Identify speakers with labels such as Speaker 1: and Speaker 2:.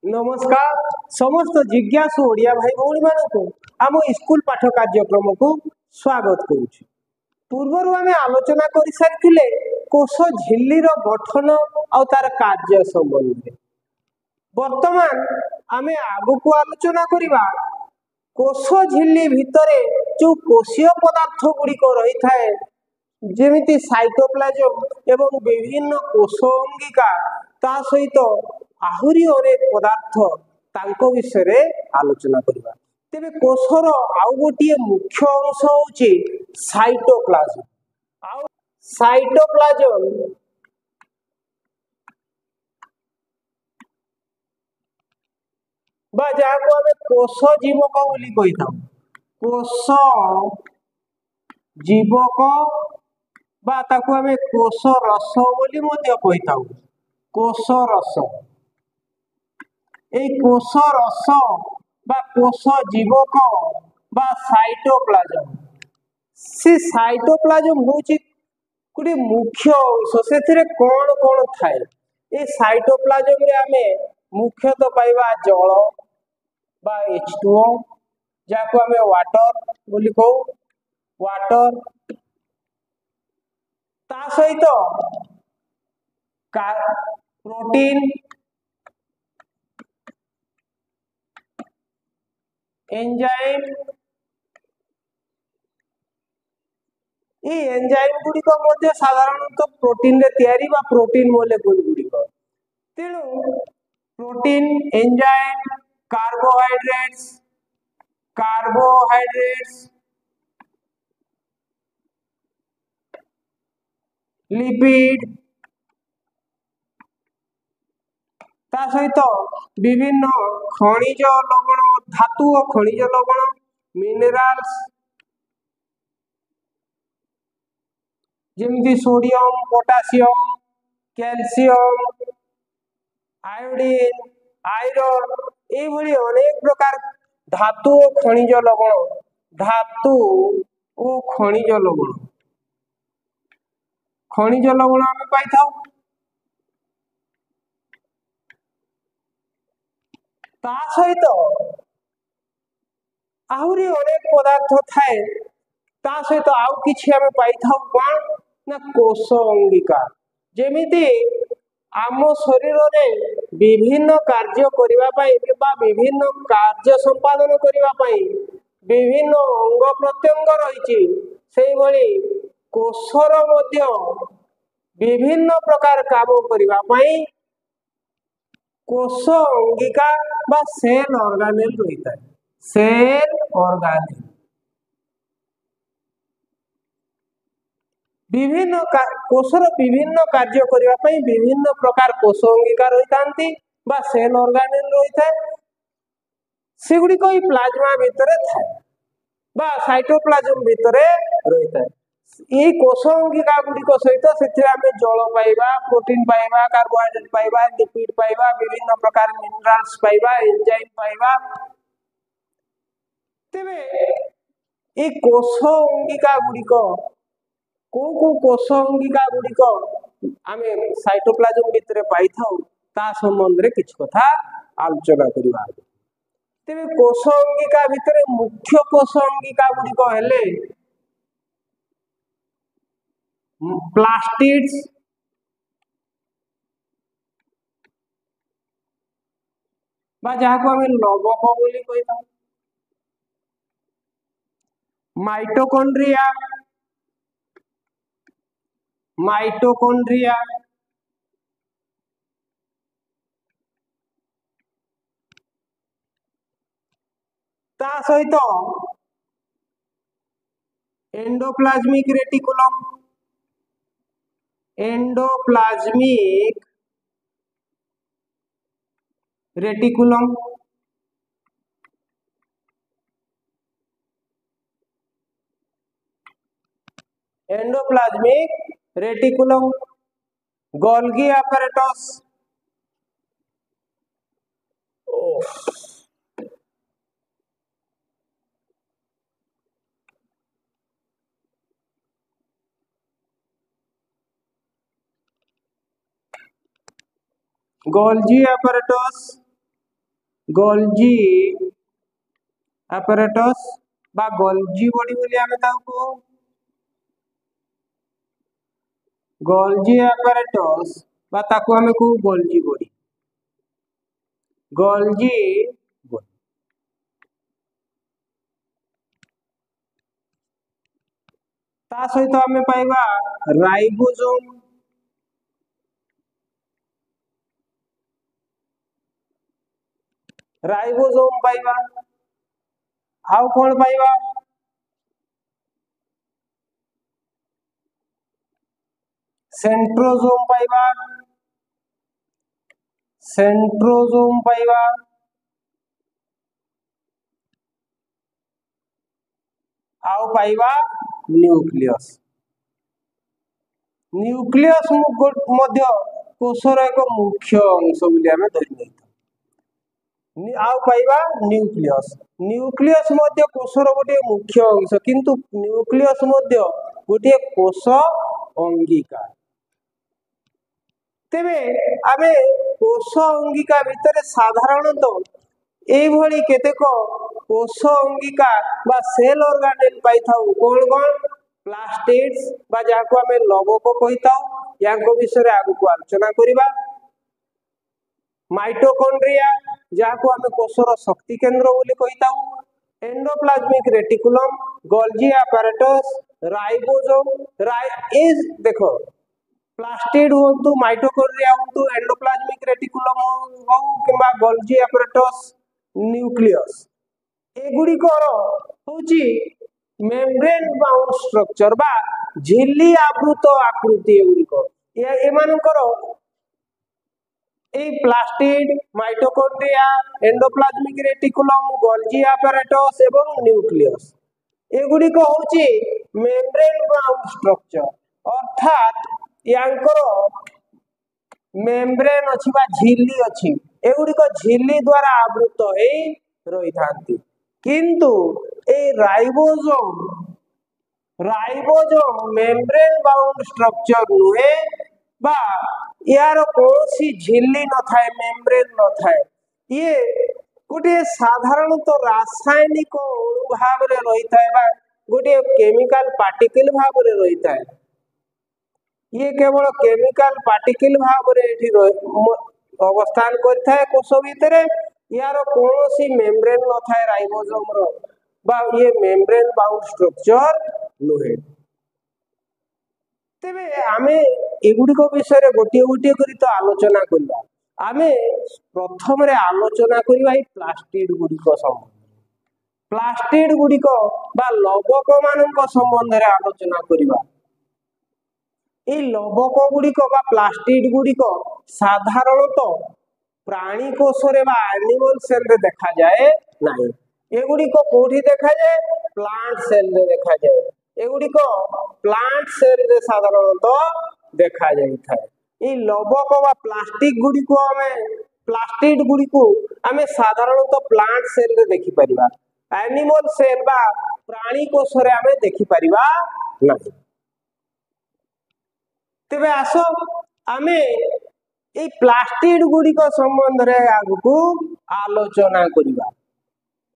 Speaker 1: नमस्कार समस्त जिज्ञासु ओडिया भाई भौणी मानक आम स्कूल पाठ कार्यक्रम को स्वागत करुछु। पूर्वर आम आलोचना कर सारी कोश झिल्ली गठन और तार कार्य संबंधी। वर्तमान आम आगु को आलोचना करवा कोश झिल्ली भितर जो कोशीय पदार्थ गुड़िक रही थाए जेमिति साइटोप्लाज्म एवं विभिन्न कोश अंगिका ता सहित आहुरी अनेक पदार्थ तांको विषय रे आलोचना करबा। तेबे कोशर आउ गोटे मुख्य अंश होची साइटोप्लाज्म। आउ साइटोप्लाज्म बा जाको आमे कोश जीवक बोली कहिथाउ। कोश जीवक बा ताको आमे कोश रस बोली मध्य कहिथाउ। कोश रस এই কোষ রস বা কোষ জীবক বা সাইটোপ্লাজম সে সাইটোপ্লাজম হচ্ছে গোটে মুখ্য অংশ। সেথিরে কোন কোন থায়ে এই সাইটোপ্লাজম রে আমি মুখ্যতঃ পাইবা জল বা H2O যাকে আমি ওয়াটার বলি কও ওয়াটার তা সহিত प्रोटीन एंजाइम एंजाइम गुड़िक साधारणतः प्रोटीन रे तैयारी बा प्रोटीन मोलेक्यूल गुड़िक तेणु प्रोटीन एंजाइम कार्बोहाइड्रेट्स लिपिड ता सहित विभिन्न खनिज लवण धातु और खनिज लवण मिनरल्स जेमती sodium potassium calcium iodine iron ये भली अनेक प्रकार धातु और खनिज लवण आम पाई था। ता सहित आहुरी अनेक पदार्थ थाए ता सहित आउ किछि आमे पाई थाउ कोन ना कोश अंगिका जेमिति आम शरीर रे विभिन्न कार्य करिवा पई बा विभिन्न कार्य संपादन करिवा पई विभिन्न अंग प्रत्यंग रहिछि सेहि भली कोशर मध्य विभिन्न प्रकार काम करिवा पई कोश अंगिका बा सेल ऑर्गेनेल रहिता है। सेल ऑर्गेनेल विभिन्न कोशर विभिन्न कार्य करिवा पई विभिन्न प्रकार कोश अंगिका रहितांती बा सेल ऑर्गेनेल रहिता है। सेगुडी कोई प्लाज्मा भितरे थाए बा साइटोप्लाज्म भितरे रहिता है। ये कोश अंगिका गुड़िक सहित से आमे जल पाइबा प्रोटीन पाइबा कार्बोहाइड्रेट पाइबा लिपिड पाइबा विभिन्न प्रकार मिनरल्स पाइबा एंजाइम पाइबा। तेबे ये कोश अंगिका गुड़िक को कोश अंगिका गुड़िक आमे साइटोप्लाज्म भितरे पाई थाउ ता संबंध रे किछ कथा आलोचना करिबा। तेबे कोश अंगिका भितरे मुख्य कोश अंगिका गुड़िक हेले प्लास्टिड्स बा जाको हमें लवक बोली कहिता माइटोकॉन्ड्रिया ता सहित endoplasmic reticulum Golgi apparatus Golgi apparatus Golgi apparatus बा गोल्जी बॉडी बोली आमे ताको गोल्जी apparatus बा ताको आमे को गोल्जी बॉडी गोल्जी बॉडी ता सहित आमे पाइबा राइबोसोम राइबोसोम पाइबा आउ कोन पाइबा सेंट्रोसोम पाइबा सेंट्रोसोम पाइबा आउ पाइबा न्यूक्लियस न्यूक्लियस मध्य कोषर एक मुख्य अंश बोली आमे धरि नै आउ पाइबा न्यूक्लियस न्यूक्लियस मध्य कोषर गोटे मुख्य अंश किंतु न्यूक्लियस मध्य गोटे कोष अंगिका तेबे आमे कोष अंगिका भितर साधारणतः एई भली केतेक कोष अंगिका बा सेल ऑर्गेनेल पाई थाउ कोन कोन प्लास्टिड्स बा जाको आमे लवक कहिताउ याको विषय आगु को आलोचना करिबा माइटोकॉन्ड्रिया जाको आमे कोषर शक्ति केंद्र बोली कहिताउ endoplasmic reticulum Golgi apparatus ribosome is देखो प्लास्टिड होतु माइटोकॉन्ड्रिया होतु एंडोप्लाज्मिक रेटिकुलम हो किबा गोल्जी apparatus न्यूक्लियस एगुडी को होची मेम्ब्रेन बाउंड स्ट्रक्चर बा झिल्ली आवृत आकृति एगुडी को ए मानकर ए plastid mitochondria endoplasmic reticulum Golgi apparatus एवं न्यूक्लियस एगुडी को होची मेम्ब्रेन बाउंड स्ट्रक्चर अर्थात यांकर मेम्ब्रेन अछि बा झिल्ली अछि एगुडी को झिल्ली द्वारा आवृत हे रही थांती किंतु ए राइबोसोम मेम्ब्रेन बाउंड स्ट्रक्चर नुहे बा यार कोसी झिल्ली न थाए मेम्ब्रेन न थाए ये गोटे साधारणतः रासायनिक अणु भाव रे रही थाए बा गोटे केमिकल पार्टिकल भाव रे रही थाए ये केवल केमिकल पार्टिकल भाव रे एठी अवस्थान करथाय कोष भितरे यार कोनोसी मेम्ब्रेन न थाए राइबोसोम रो बा ये मेम्ब्रेन बाउंड स्ट्रक्चर नुहे तेबे आमे एगुडी को विषय रे गोटे गोटे करी तो आलोचना करबा आमे प्रथम रे आलोचना करबा ई प्लास्टिड गुडी को संबंध प्लास्टिड गुडी को बा लवक मानन को संबंध रे आलोचना करबा ए लवक गुडी को बा प्लास्टिड गुडी को साधारणतः प्राणी कोष रे बा एनिमल सेल रे देखा जाए नाही एगुडी को कोठी देखा जाए प्लांट सेल रे देखा जाए एगुडी को प्लांट सेल रे साधारणतः देखा जाई थाए ए लवक बा प्लास्टिक गुडी को हमें प्लास्टिड गुडी को हमें साधारणतः प्लांट सेल रे देखि परिबा एनिमल सेल बा प्राणी कोष रे हमें देखि परिबा नाही तेबे आसो हमें ए प्लास्टिड गुडी को संबंध रे आगु को आलोचना करिबा